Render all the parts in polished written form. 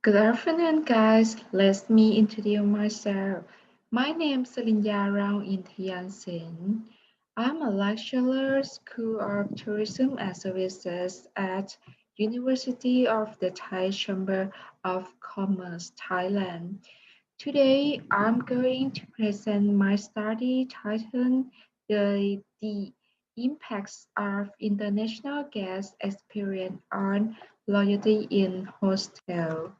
Good afternoon, guys. Let me introduce myself. My name is Sarinya La-ong-in Thayarnsin. I'm a lecturer, School of Tourism and Services at University of the Thai Chamber of Commerce, Thailand. Today, I'm going to present my study titled the Impacts of International Guest Experience on Loyalty in Hostel.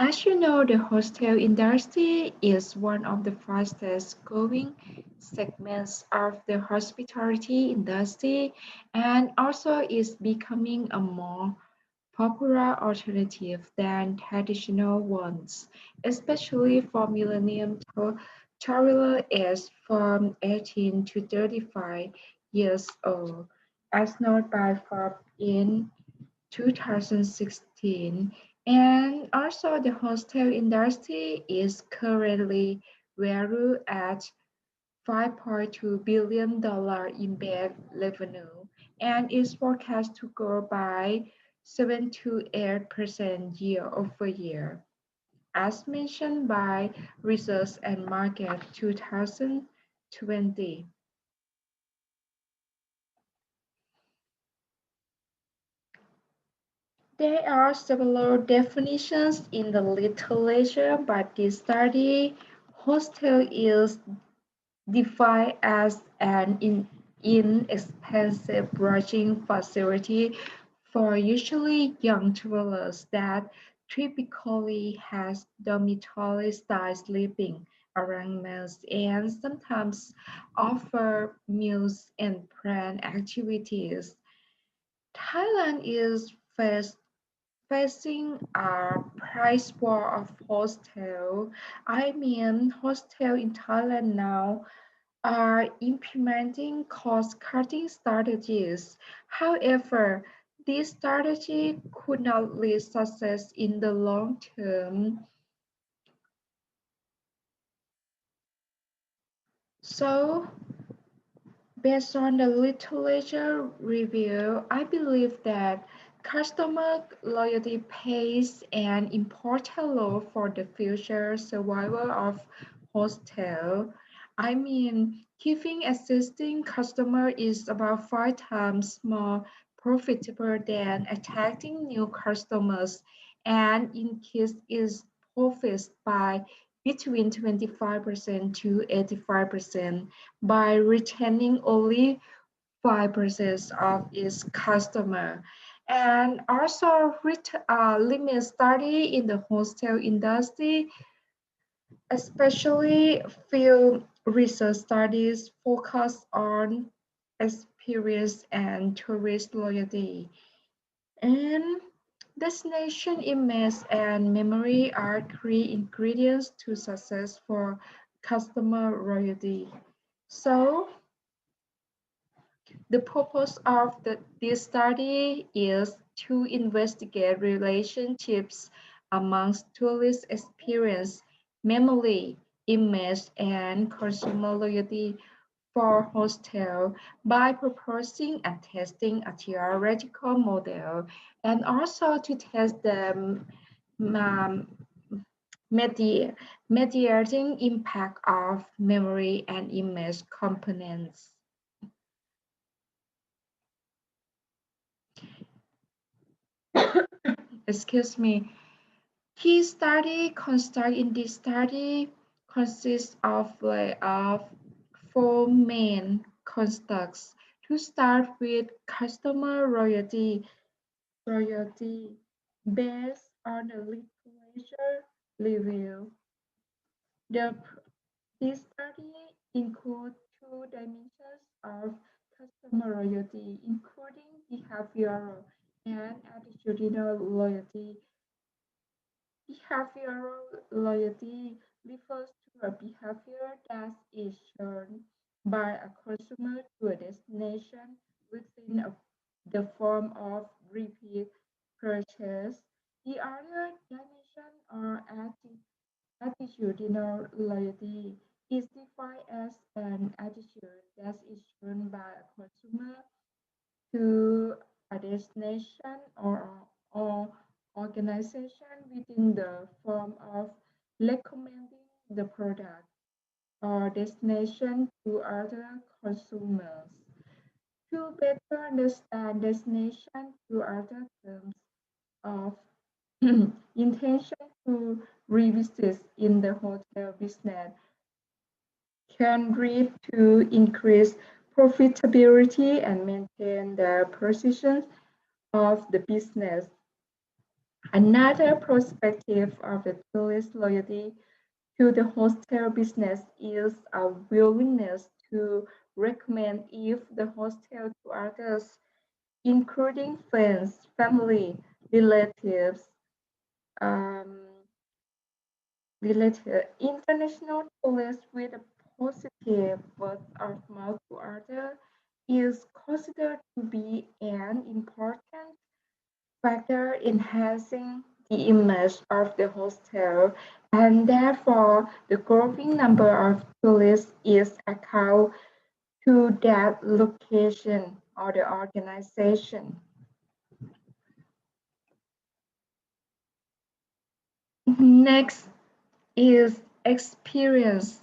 As you know, the hostel industry is one of the fastest growing segments of the hospitality industry and also is becoming a more popular alternative than traditional ones, especially for millennium travelers aged from 18 to 35 years old, as noted by Forbes in 2016. And also the hostel industry is currently valued at $5.2 billion in base revenue and is forecast to grow by 7 to 8% year over year, as mentioned by Research and Market 2020. There are several definitions in the literature, but this study hostel is defined as an inexpensive lodging facility for usually young travelers that typically has dormitory-style sleeping arrangements and sometimes offer meals and planned activities. Thailand is facing a price war of hostel. I mean, hostel in Thailand now are implementing cost-cutting strategies. However, this strategy could not lead success in the long term. So, based on the literature review, I believe that customer loyalty plays an important role for the future survival of hostel. I mean, keeping existing customer is about 5 times more profitable than attracting new customers and increase its profits by between 25% to 85% by retaining only 5% of its customer. And also, limit study in the hostel industry, especially field research studies, focus on experience and tourist loyalty. And destination image and memory are key ingredients to success for customer loyalty. So, the purpose of this study is to investigate relationships amongst tourist experience, memory, image, and consumer loyalty for hostel by proposing and testing a theoretical model and also to test the um, mediating impact of memory and image components. Excuse me. Key study construct in this study consists of four main constructs. To start with, customer royalty based on the literature review. The, this study includes two dimensions of customer loyalty, including behavioral and attitudinal loyalty. Behavioral loyalty refers to a behavior that is shown by a consumer to a destination within the form of repeat purchase. The other dimension or attitudinal loyalty is defined as an attitude that is shown by a consumer to a destination or organization within the form of recommending the product or destination to other consumers. To better understand destination to other terms of intention to revisit in the hotel business can lead to increase profitability and maintain the position of the business. Another perspective of the tourist loyalty to the hostel business is a willingness to recommend if the hostel to others, including friends, family, relatives, um, international tourists with a positive word of mouth to others is considered to be an important factor enhancing the image of the hostel, and therefore the growing number of tourists is account to that location or the organization. Next is experience.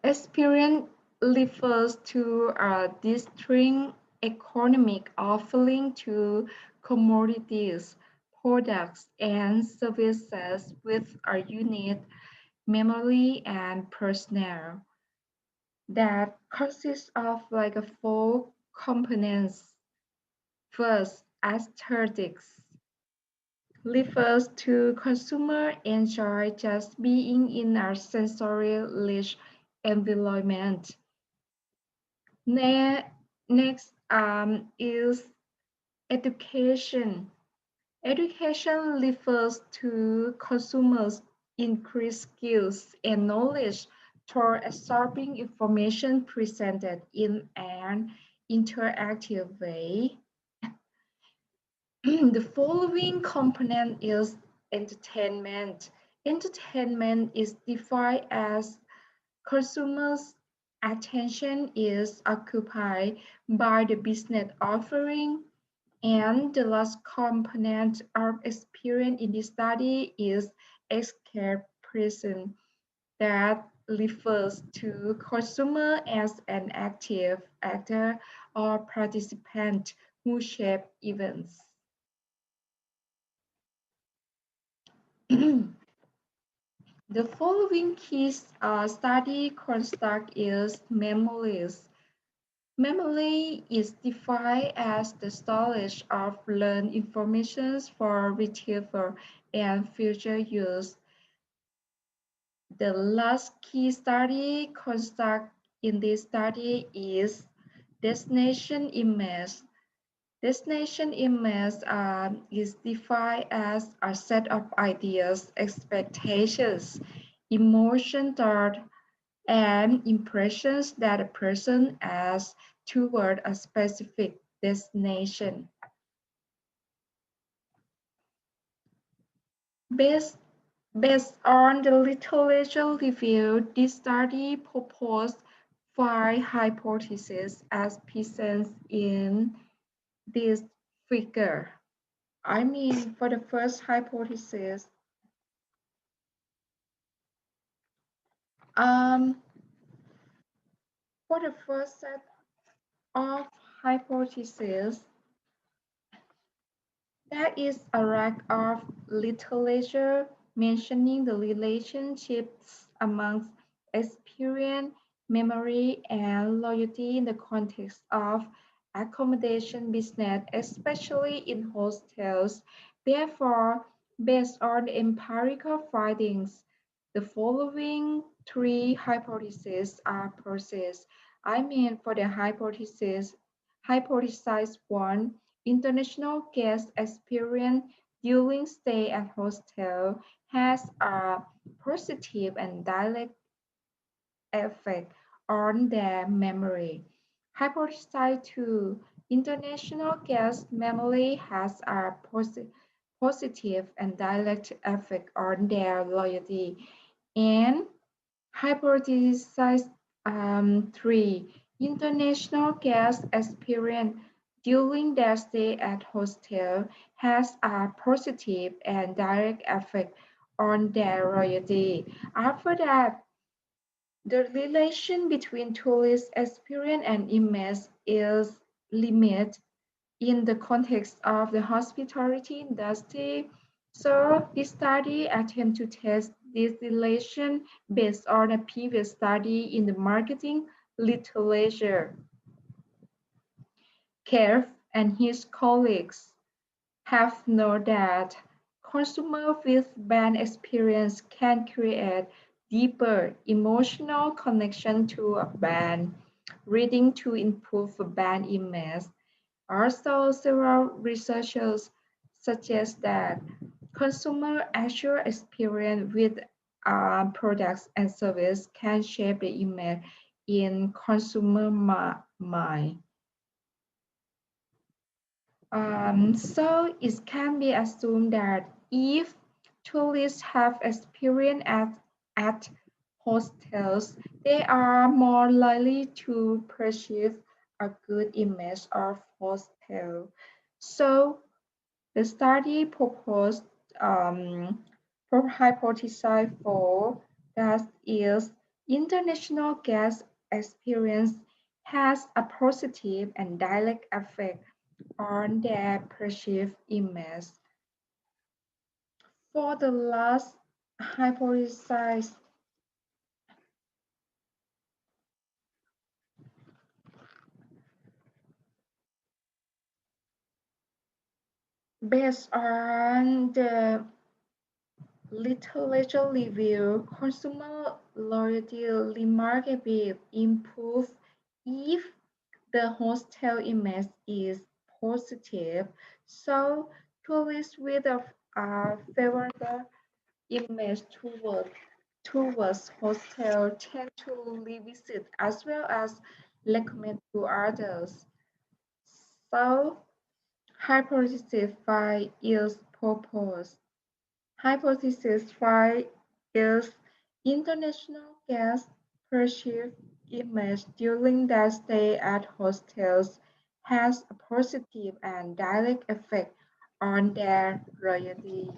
Experience refers to a distinct economic offering to commodities, products, and services with a unit memory and personnel that consists of like a four components. First, aesthetics refers to consumer enjoy just being in a sensory rich environment. Next is education. Education refers to consumers' increased skills and knowledge for absorbing information presented in an interactive way. The following component is entertainment. Entertainment is defined as consumers' attention is occupied by the business offering, and the last component of experience in this study is escapism, that refers to consumer as an active actor or participant who shape events. The following key study construct is memories. Memory is defined as the storage of learned information for retrieval and future use. The last key study construct in this study is destination image. Destination image is defined as a set of ideas, expectations, emotion, thought, and impressions that a person has toward a specific destination. Based, based on the literature review, this study proposed five hypotheses as present in this figure. I mean, for the first hypothesis, um, for the first set of hypotheses, there is a lack of literature mentioning the relationships amongst experience, memory, and loyalty in the context of accommodation business, especially in hostels. Therefore, based on the empirical findings, the following three hypotheses are processed. I mean, for the hypothesis one, international guest experience during stay at hostel has a positive and direct effect on their memory. Hypothesis 2. International guest memory has a positive and direct effect on their loyalty. And hypothesis 3. International guest experience during their stay at hostel has a positive and direct effect on their loyalty. After that, the relation between tourist experience and image is limited in the context of the hospitality industry. So this study attempts to test this relation based on a previous study in the marketing literature. Kerr and his colleagues have noted that consumers with band experience can create deeper emotional connection to a band, leading to improved band image. Also, several researchers suggest that consumer actual experience with products and services can shape the image in consumer mind. So it can be assumed that if tourists have experience at hostels, they are more likely to perceive a good image of hostel. So the study proposed hypothesized for that is international guest experience has a positive and direct effect on their perceived image. For the last hypothesis, based on the literature review, consumer loyalty remarkably improves if the hostel image is positive. So tourists with a favorable image towards hostel tend to revisit as well as recommend to others. So hypothesis 5 is proposed. Hypothesis 5 is international guests perceive image during their stay at hostels has a positive and direct effect on their loyalty.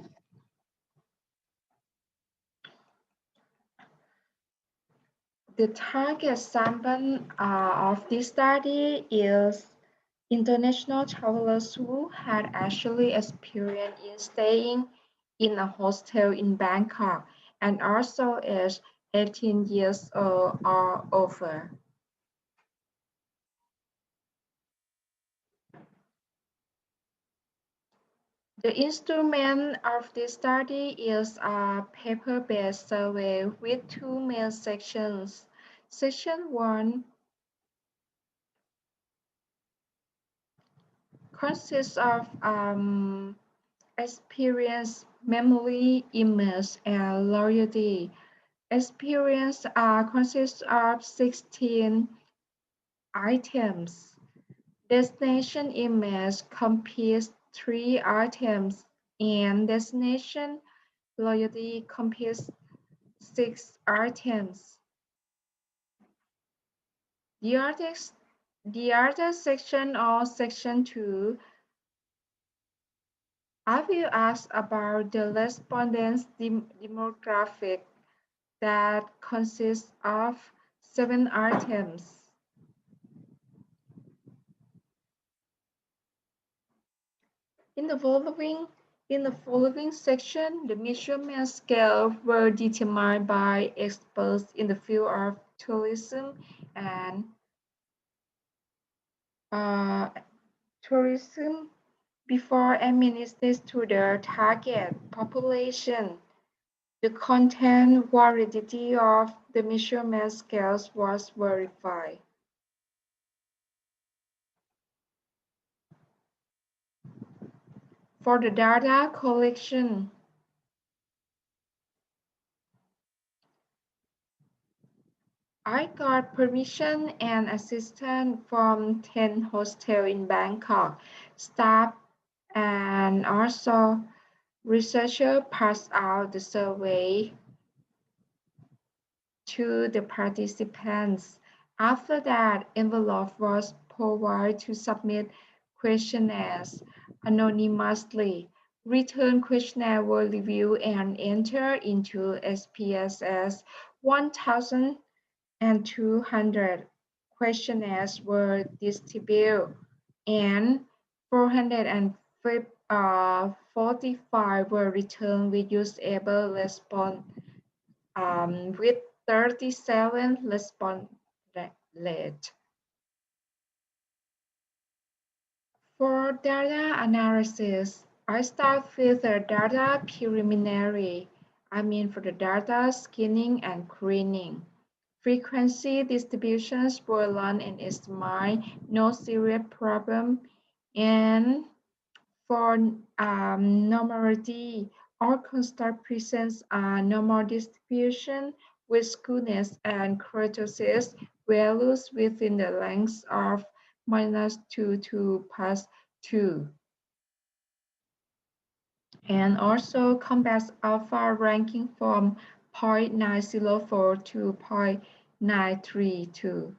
The target sample of this study is international travelers who had actually experience in staying in a hostel in Bangkok and also aged 18 years old or over. The instrument of this study is a paper-based survey with two main sections. Section 1 consists of experience, memory, image, and loyalty. Experience consists of 16 items. Destination image comprises 3 items, and destination loyalty comprises 6 items. The artist the other section or section 2, I will ask about the respondents' demographic that consists of 7 items. In the following section, the measurement scales were determined by experts in the field of tourism and uh, tourism before administered to the target population. The content validity of the measurement scales was verified. For the data collection, I got permission and assistance from 10 hostels in Bangkok, staff and also researchers passed out the survey to the participants. After that, envelope was provided to submit questionnaires anonymously. Return questionnaires were reviewed and entered into SPSS 1,200 questionnaires were distributed and 445 were returned with usable response with 37 response rate. For data analysis, I start with the data preliminary. For the data scanning and cleaning. Frequency distributions were run and estimate no serious problem. And for normality, all construct presents a normal distribution with skewness and kurtosis values within the length of -2 to +2. And also compass alpha ranking from 0.904 to 0.932.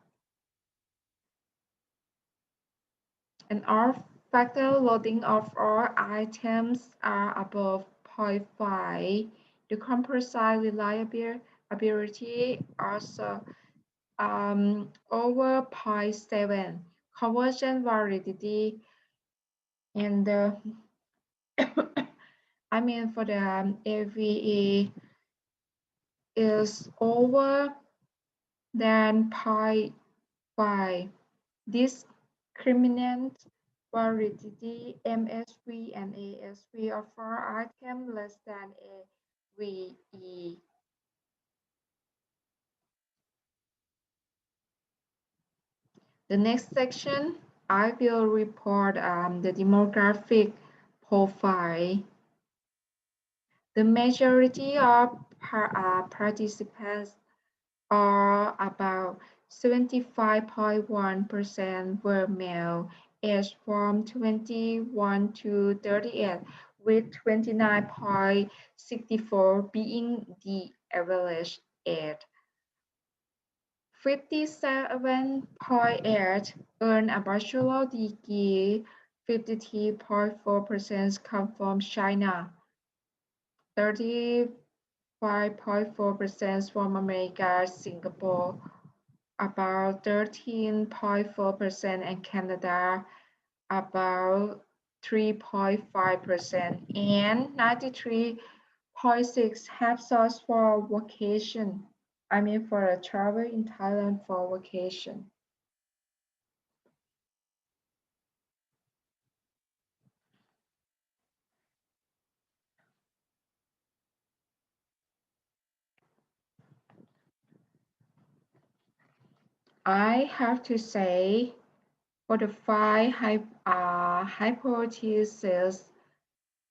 And all factor loading of all items are above zero point 0.5. The composite reliability also over zero point 0.7. Conversion validity and the for the AVE is over than 0.5. Discriminant validity MSV and ASV of all items less than AVE. The next section, I will report the demographic profile. The majority of participants are about 75.1% were male, aged from 21 to 38, with 29.64 being the average age. 57.8 earn a bachelor degree, 53.4% come from China, 35.4% from America, Singapore, about 13.4%, and Canada, about 3.5%, and 93.6 have sourced for vacation. For a travel in Thailand for vacation. I have to say, for the five hypotheses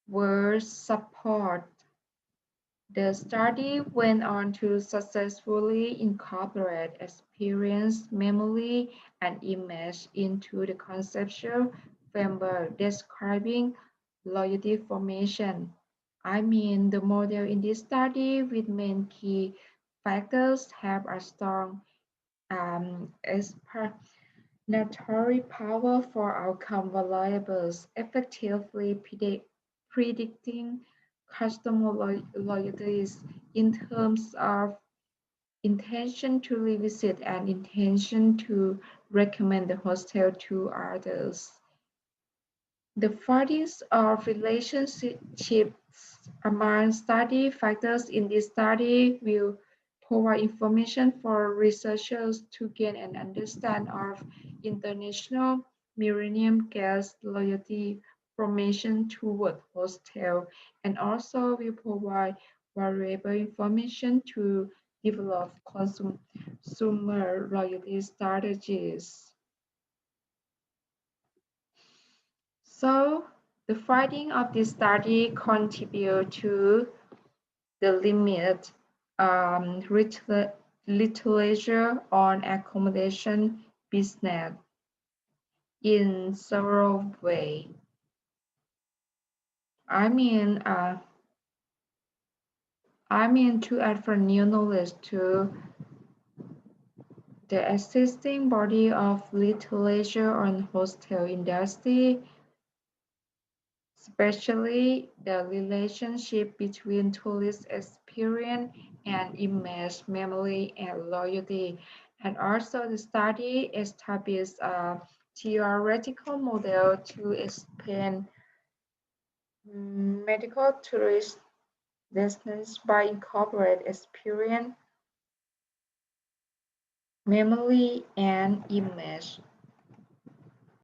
were support. The study went on to successfully incorporate experience, memory, and image into the conceptual framework describing loyalty formation. The model in this study with main key factors have a strong explanatory power for outcome variables, effectively predicting customer loyalties in terms of intention to revisit and intention to recommend the hostel to others. The findings of relationships among study factors in this study will provide information for researchers to gain an understanding of international millennium guest loyalty formation toward hostel, and also will provide valuable information to develop consumer loyalty strategies. So the finding of this study contribute to the limit literature on accommodation business in several ways. To add for new knowledge to the existing body of literature on hostel industry, especially the relationship between tourist experience and image, memory, and loyalty. And also the study established a theoretical model to explain medical tourist destinations by incorporate experience, memory, and image.